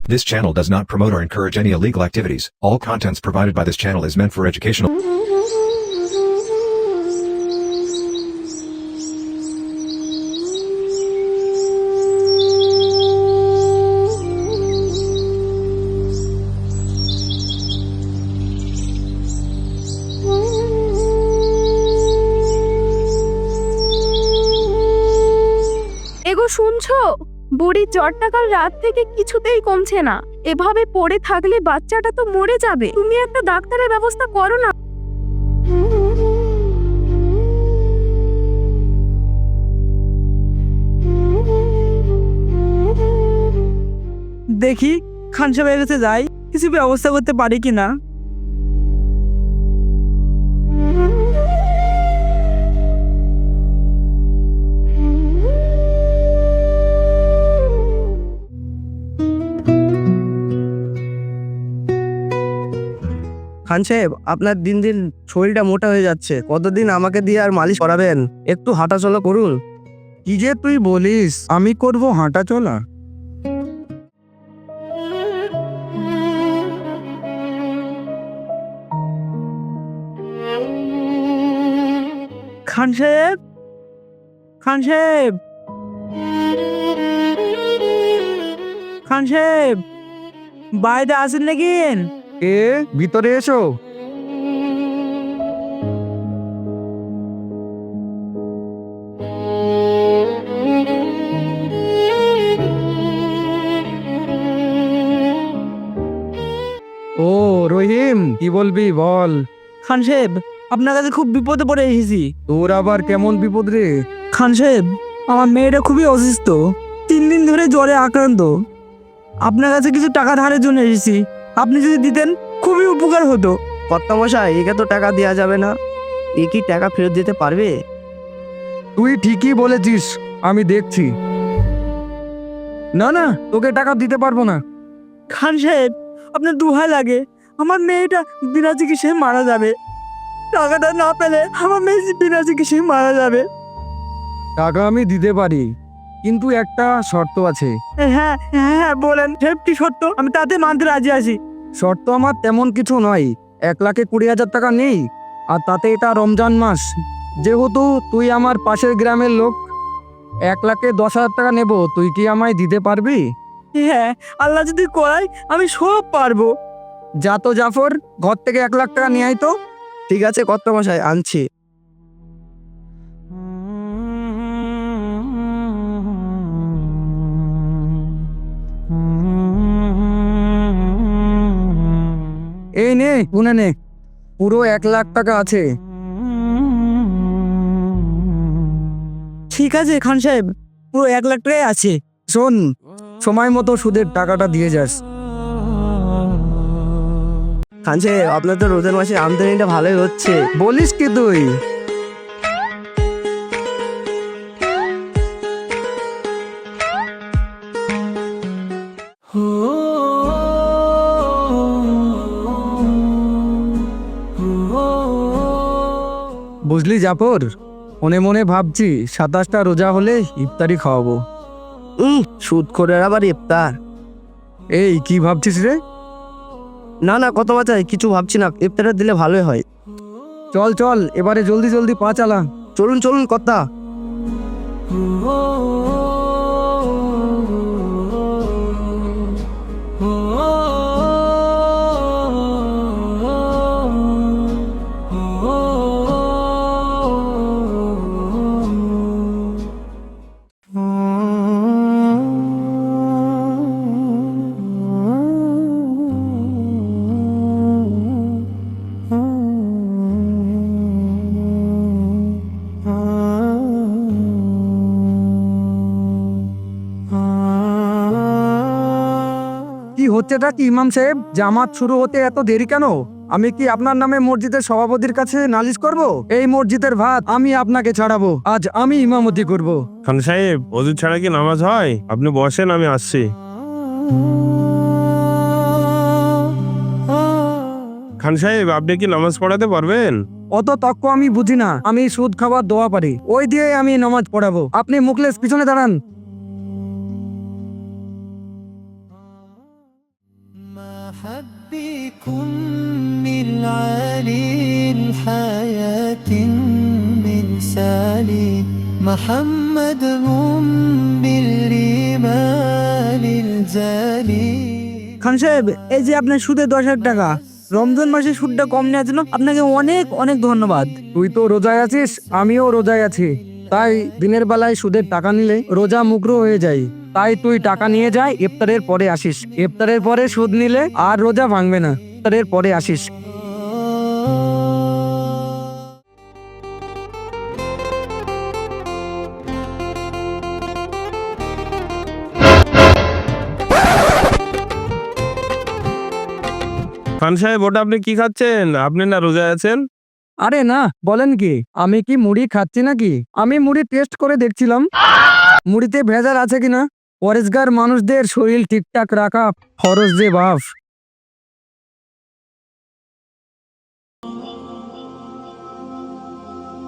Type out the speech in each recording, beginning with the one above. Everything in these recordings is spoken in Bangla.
This channel does not promote or encourage any illegal activities. All contents provided by this channel is meant for educational. এগো শুনছো, বুড়ির জ্বরটা কাল রাত থেকে কিছুতেই কমছে না। এভাবে পড়ে থাকলে বাচ্চাটা তো মরে যাবে। তুমি একটা ডাক্তারের ব্যবস্থা করো না। দেখি খান সাহেবের কাছে যাই, কিছু ব্যবস্থা করতে পারি কিনা। খান সাহেব, আপনার দিন দিন শরীরটা মোটা হয়ে যাচ্ছে। কতদিন আমাকে দিয়ে আর মালিশ করাবেন? একটু হাঁটাচলা করুন। কি যে তুই বলিস, আমি করব হাঁটা চলা? খান সাহেব, খান সাহেব, খান সাহেব, বাইরে আসেন নাকি? এ ভিতরে এসো। ও রহিম, কি বলবি বল। খান সাহেব, আপনার কাছে খুব বিপদে পড়ে এসেছি। তোর আবার কেমন বিপদ রে? খান সাহেব, আমার মেয়েটা খুবই অসুস্থ, 3 দিন ধরে জ্বরে আক্রান্ত। আপনার কাছে কিছু টাকা ধারের জন্য এসেছি, আপনি যদি দিতেন খুবই উপকার হতো। কর্তামশাই, একে তো টাকা দেওয়া যাবে না। এ কি টাকা ফেরত দিতে পারবে? তুই ঠিকই বলেছিস, আমি দেখছি। না না, তোকে টাকা দিতে পারবো না। খান সাহেব, আপনার দুহাই লাগে, আমার মেয়েটা বিনা চিকিৎসায় মারা যাবে। টাকাটা না পেলে আমার মেয়ে বিনা চিকিৎসায় মারা যাবে। টাকা আমি দিতে পারি, কিন্তু একটা শর্ত আছে। হ্যাঁ হ্যাঁ হ্যাঁ, বলেন সাহেব, কি সত্য? আমি তাতে মানতে রাজি আছি। শর্ত আমার তেমন কিছু নয়, 1,20,000 টাকা নেই। আর তাতে এটা রমজান মাস, যেহেতু তুই আমার পাশের গ্রামের লোক, 1,10,000 টাকা নেব। তুই কি আমায় দিতে পারবি? হ্যাঁ, আল্লাহ যদি করায় আমি সব পারবো। যা তো জাফর, ঘর থেকে 1,00,000 টাকা নিয়ে আয় তো। ঠিক আছে কর্তামশাই, আনছি। এই নে, গুনে নে, পুরো 1,00,000 টাকা আছে। ঠিক আছে খান সাহেব, পুরো 1,00,000 টাকাই আছে। শোন, সময় মতো সুদের টাকাটা দিয়ে যাস। খান সাহেব, আপনার তো রোজার মাসে আমদানিটা ভালোই হচ্ছে। বলিস কি তুই? বুঝলি জাফর, মনে মনে ভাবছি 27টা রোজা হলে ইফতারি খাওয়াবো। সুদ করে আবার ইফতার? এই কি ভাবছিস রে? না না কর্তামশাই, কিছু ভাবছি না, ইফতারটা দিলে ভালোই হয়। চল চল, এবারে জলদি জলদি পা চালা। চলুন চলুন কর্তা। কি হচ্ছেটা কি ইমাম সাহেব? জামাত শুরু হতে এত দেরি কেন? আমি কি আপনার নামে মসজিদের সভাপতির কাছে নালিশ করব? এই মসজিদের ভাত আমি আপনাকে ছাড়াবো, আজ আমি ইমামতি করব। খান সাহেব, ওযু ছাড়া কি নামাজ হয়? আপনি বসেন, আমি আসছি। খান সাহেব, আপনি কি নামাজ পড়াতে পারবেন? অত তক্ক আমি বুঝি না, আমি সুদ খাবার দোয়া পারি, ওই দিয়ে আমি নামাজ পড়াবো। আপনি মুখলেস পিছনে দাঁড়ান। بكم من عالي الحياة مثالي محمد بالإيمان الجلي খান সাহেব, এই যে আপনার সুদে 10,000 টাকা, রমজান মাসে সুদটা কম নেওয়ার জন্য আপনাকে অনেক অনেক ধন্যবাদ। তুই তো রোজায় আছিস, আমিও রোজায় আছি, তাই দিনের বেলায় সুদের টাকা নিলে রোজা মুকরু হয়ে যায়। তাই তুই টাকা নিয়ে যাই, ইফতারের পরে আসিস। ইফতারের পরে সুদ নিলে আর রোজা ভাঙবে না, ইফতারের পরে আসিস। খান সাহেব, ওটা আপনি কি খাচ্ছেন? আপনি না রোজায় আছেন? আরে না, বলেন কি, আমি কি মুড়ি খাচ্ছি নাকি? আমি মুড়ি টেস্ট করে দেখছিলাম মুড়িতে ভেজাল আছে কিনা। পরেশগার মানুষদের শরীর ঠিকঠাক রাখা ফরজ যে বাপ।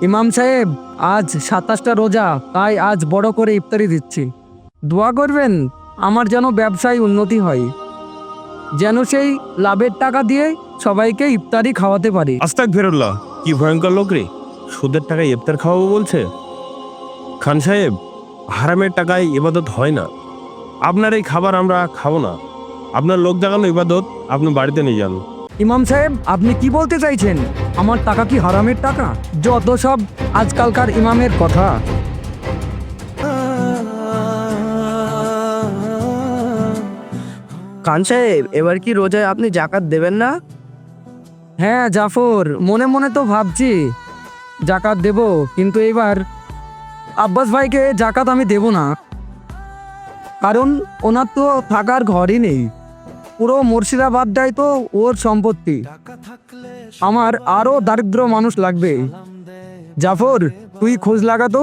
ইমাম সাহেব, আজ 27টা রোজা, তাই আজ বড় করে ইফতারি দিচ্ছি। দোয়া করবেন আমার যেন ব্যবসায় উন্নতি হয়, যেন সেই লাভের টাকা দিয়ে সবাইকে ইফতারি খাওয়াতে পারি। আস্তাগফিরুল্লাহ, কি ভয়ঙ্কর লোক রে! সুদের টাকায় ইফতার খাওয়াবো বলছে। খান সাহেব, হারামের টাকায় ইবাদত হয় না। আপনার এই খাবার আমরা খাবো না। আপনার লোক জাগানো ইবাদত আপনি বাড়িতে নিয়ে যান। ইমাম সাহেব, আপনি কি বলতে চাইছেন? আমার টাকা কি হারামের টাকা? যত সব আজকালকার ইমামের কথা। খান সাহেব, এবার কি রোজায় আপনি জাকাত দেবেন না? হ্যাঁ জাফর, মনে মনে তো ভাবছি জাকাত দেব, কিন্তু এবার আব্বাস ভাইকে জাকাত আমি দেব না, কারণ ওনার তো থাকার ঘরই নেই। পুরো মুর্শিদাবাদটাই তো ওর সম্পত্তি। আমার আরো দারিদ্র মানুষ লাগবে। জাফর, তুই খোঁজ লাগাতো।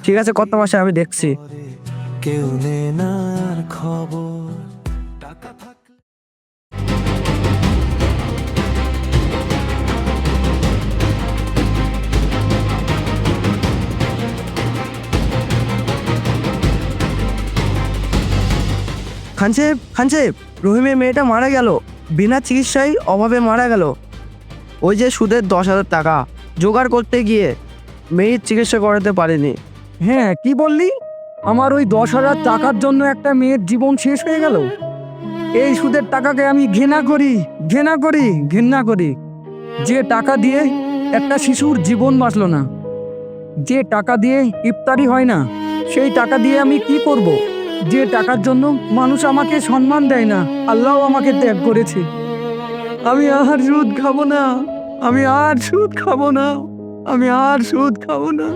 ঠিক আছে, কত মাসে আমি দেখছি। কেউ নেনার খবর টাকা থাকলে খান সাহেব, রহিমের মেয়েটা মারা গেল, বিনা চিকিৎসায় অভাবে মারা গেল। ওই যে সুদের 10,000 টাকা জোগাড় করতে গিয়ে মেয়ের চিকিৎসা করাতে পারেনি। হ্যাঁ, কি বললি? আমার ওই 10,000 টাকার জন্য একটা মেয়ের জীবন শেষ হয়ে গেল। এই সুদের টাকাকে আমি ঘৃণা করি। যে টাকা দিয়ে একটা শিশুর জীবন বাঁচলো না, যে টাকা দিয়ে ইফতারি হয় না, সেই টাকা দিয়ে আমি কি করব? যে টাকার জন্য মানুষ আমাকে সম্মান দেয় না, আল্লাহ আমাকে ত্যাগ করেছে। আমি আর সুদ খাবো না।